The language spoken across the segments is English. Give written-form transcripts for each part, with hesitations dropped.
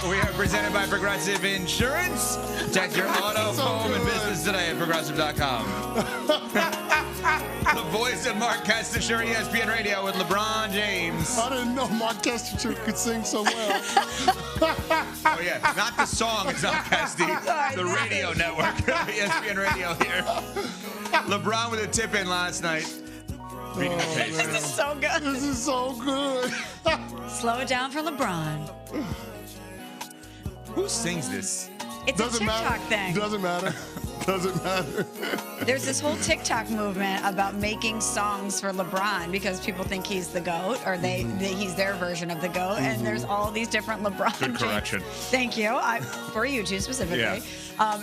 We are presented by Progressive Insurance. Protect your auto, home, and business today at Progressive.com. The voice of Mark Kestecher, ESPN Radio with LeBron James. I didn't know Mark Kestecher could sing so well. Oh, yeah. Not the song. It's not Kesty. The radio network. ESPN Radio here. LeBron with a tip-in last night. Reading the Pacers. This is so good. This is so good. Slow it down for LeBron. Who sings this? It's a TikTok thing. Doesn't matter. Doesn't matter. There's this whole TikTok movement about making songs for LeBron because people think he's the GOAT or he's their version of the GOAT. And there's all these different LeBron Good correction. Thank you. For you two specifically. Yeah.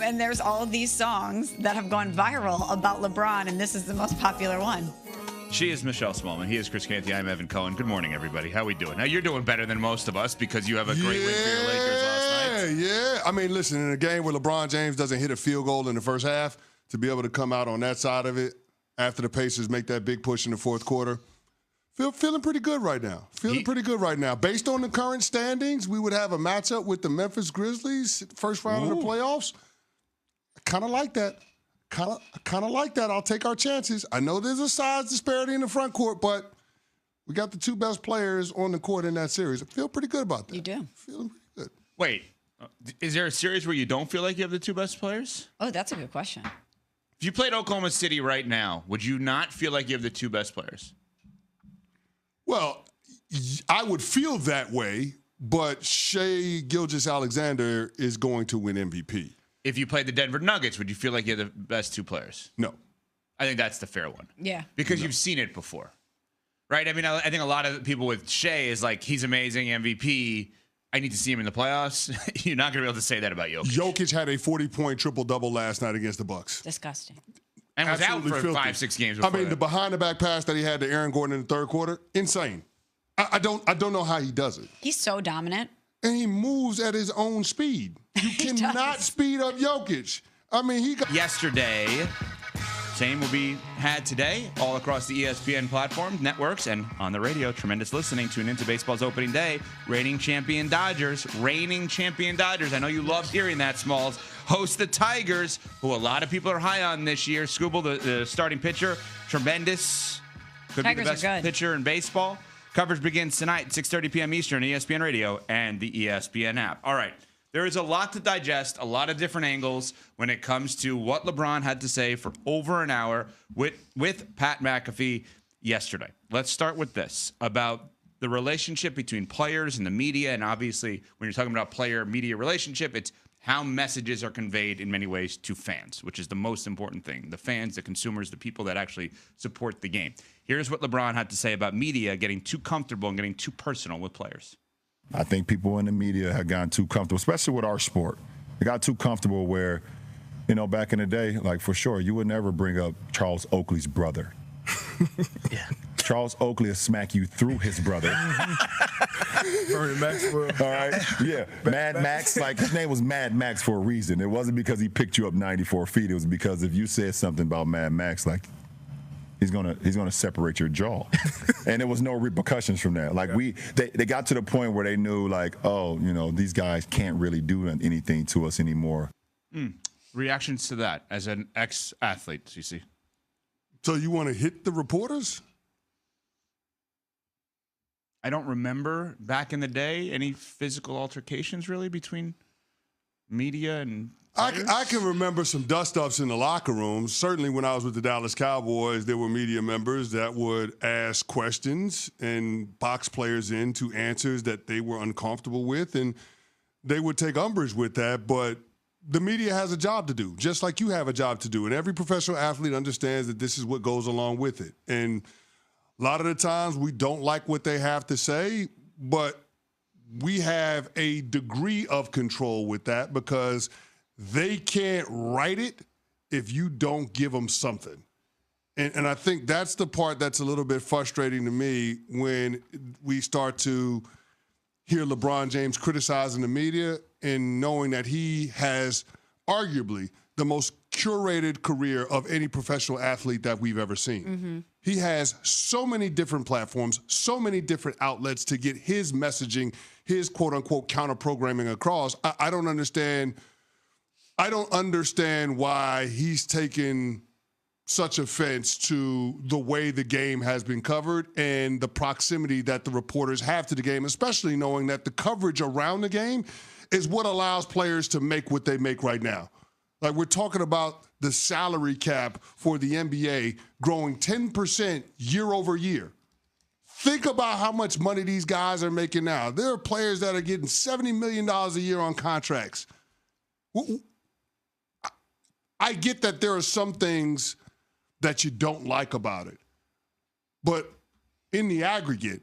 And there's all of these songs that have gone viral about LeBron, and this is the most popular one. She is Michelle Smallman. He is Chris Canty. I'm Evan Cohen. Good morning, everybody. How we doing? Now, you're doing better than most of us because you have a great win for your Lakers last night. Yeah. I mean, listen, in a game where LeBron James doesn't hit a field goal in the first half, to be able to come out on that side of it after the Pacers make that big push in the fourth quarter, feeling pretty good right now. Pretty good right now. Based on the current standings, we would have a matchup with the Memphis Grizzlies, first round of the playoffs. I kind of like that. Kind of like that. I'll take our chances. I know there's a size disparity in the front court, but we got the two best players on the court in that series. I feel pretty good about that. You do. Feeling pretty good. Wait, is there a series where you don't feel like you have the two best players? Oh, that's a good question. If you played Oklahoma City right now, would you not feel like you have the two best players? Well, I would feel that way, but Shai Gilgeous-Alexander is going to win MVP. If you played the Denver Nuggets, would you feel like you have the best two players? No. I think that's the fair one. Yeah. Because you've seen it before. Right? I mean, I think a lot of people with Shai is like, he's amazing, MVP. I need to see him in the playoffs. You're not going to be able to say that about Jokic. Jokic had a 40-point triple-double last night against the Bucks. Disgusting. And was Absolutely out for filthy. 5-6 games before I mean, that. the behind-the-back pass that he had to Aaron Gordon in the third quarter, insane. I don't know how he does it. He's so dominant. And he moves at his own speed. You cannot speed up Jokic. I mean, he got... Yesterday, same will be had today all across the ESPN platforms, networks, and on the radio. Tremendous listening. Tune into baseball's opening day. Reigning champion Dodgers. I know you loved hearing that, Smalls. Host the Tigers, who a lot of people are high on this year. Skubal, the starting pitcher, tremendous. Could Tigers be the best pitcher in baseball. Coverage begins tonight, 6:30 p.m. Eastern, ESPN Radio and the ESPN app. All right. There is a lot to digest, a lot of different angles when it comes to what LeBron had to say for over an hour with Pat McAfee yesterday. Let's start with this about the relationship between players and the media. And obviously, when you're talking about player-media relationship, it's how messages are conveyed in many ways to fans, which is the most important thing. The fans, the consumers, the people that actually support the game. Here's what LeBron had to say about media getting too comfortable and getting too personal with players. I think people in the media have gotten too comfortable, especially with our sport. They got too comfortable where, back in the day, like for sure, you would never bring up Charles Oakley's brother. Yeah. Charles Oakley will smack you through his brother. Bernie Maxwell. All right? Yeah. Mad Max, like his name was Mad Max for a reason. It wasn't because he picked you up 94 feet. It was because if you said something about Mad Max, like, he's gonna separate your jaw, and there was no repercussions from that. Like they got to the point where they knew, like, oh, these guys can't really do anything to us anymore. Reactions to that as an ex-athlete, CC? So you want to hit the reporters? I don't remember back in the day any physical altercations really between media and players. I can remember some dust-ups in the locker rooms. Certainly when I was with the Dallas Cowboys, there were media members that would ask questions and box players into answers that they were uncomfortable with, and they would take umbrage with that. But the media has a job to do, just like you have a job to do. And every professional athlete understands that this is what goes along with it. And a lot of the times we don't like what they have to say, but we have a degree of control with that because they can't write it if you don't give them something. And I think that's the part that's a little bit frustrating to me when we start to hear LeBron James criticizing the media and knowing that he has arguably the most curated career of any professional athlete that we've ever seen. He has so many different platforms, so many different outlets to get his messaging, his quote-unquote counter-programming across. I don't understand. I don't understand why he's taken such offense to the way the game has been covered and the proximity that the reporters have to the game, especially knowing that the coverage around the game is what allows players to make what they make right now. Like, we're talking about the salary cap for the NBA growing 10% year over year. Think about how much money these guys are making now. There are players that are getting $70 million a year on contracts. I get that there are some things that you don't like about it. But in the aggregate,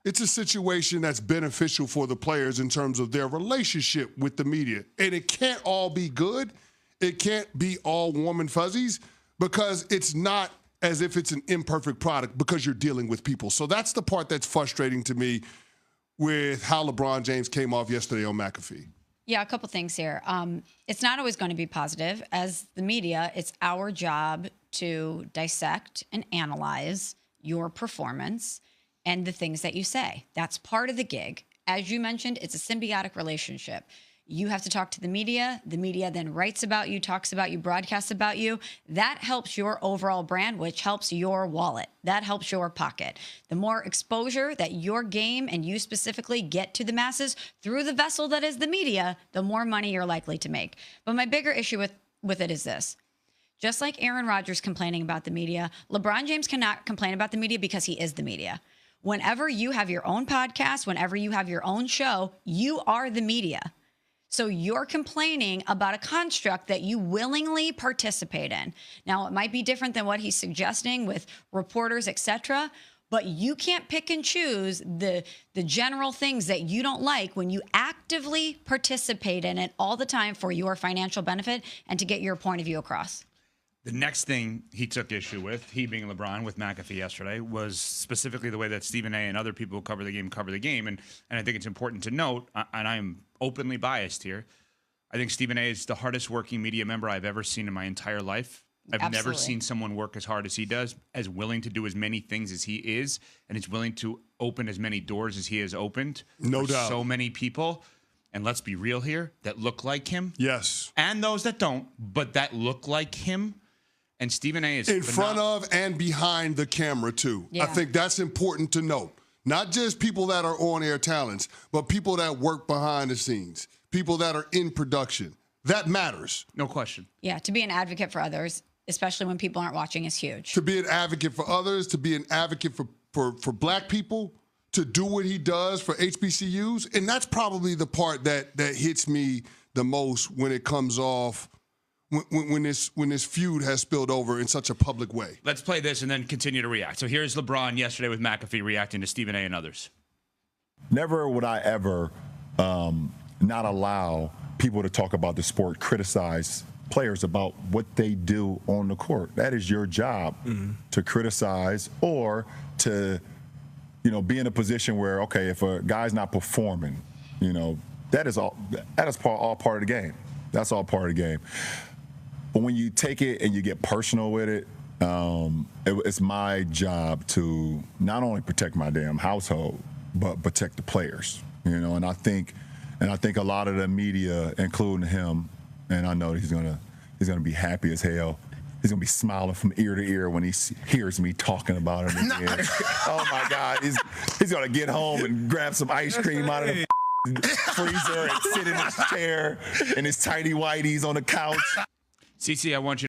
it's a situation that's beneficial for the players in terms of their relationship with the media. And it can't all be good. It can't be all warm and fuzzies because it's not as if it's an imperfect product because you're dealing with people. So that's the part that's frustrating to me with how LeBron James came off yesterday on McAfee. Yeah, a couple things here. It's not always going to be positive. As the media, it's our job to dissect and analyze your performance and the things that you say. That's part of the gig. As you mentioned, it's a symbiotic relationship. You have to talk to the media. The media then writes about you, talks about you, broadcasts about you. That helps your overall brand, which helps your wallet. That helps your pocket. The more exposure that your game and you specifically get to the masses through the vessel that is the media, the more money you're likely to make. But my bigger issue with it is this. Just like Aaron Rodgers complaining about the media, LeBron James cannot complain about the media because he is the media. Whenever you have your own podcast, whenever you have your own show, you are the media. So you're complaining about a construct that you willingly participate in. Now, it might be different than what he's suggesting with reporters, etc., but you can't pick and choose the general things that you don't like when you actively participate in it all the time for your financial benefit and to get your point of view across. The next thing he took issue with, he being LeBron, with McAfee yesterday, was specifically the way that Stephen A. and other people who cover the game. And I think it's important to note, and I'm openly biased here, I think Stephen A. is the hardest working media member I've ever seen in my entire life. I've never seen someone work as hard as he does, as willing to do as many things as he is, and is willing to open as many doors as he has opened. No doubt. So many people. And let's be real here, that look like him. Yes. And those that don't, but that look like him. And Stephen A. is in front of and behind the camera, too. Yeah. I think that's important to note. Not just people that are on-air talents, but people that work behind the scenes, people that are in production. That matters. No question. Yeah, to be an advocate for others, especially when people aren't watching, is huge. To be an advocate for others, to be an advocate for black people, to do what he does for HBCUs. And that's probably the part that hits me the most when it comes off, when this feud has spilled over in such a public way. Let's play this and then continue to react. So here's LeBron yesterday with McAfee reacting to Stephen A. and others. Never would I ever not allow people to talk about the sport, criticize players about what they do on the court. That is your job, to criticize or to, be in a position where, okay, if a guy's not performing, that is all part of the game. That's all part of the game. But when you take it and you get personal with it, it's my job to not only protect my damn household, but protect the players. And I think a lot of the media, including him, and I know he's gonna be happy as hell. He's gonna be smiling from ear to ear when he hears me talking about him again. Oh my God, he's gonna get home and grab some ice cream out of the freezer and sit in his chair in his tighty whities on the couch. CC, I want you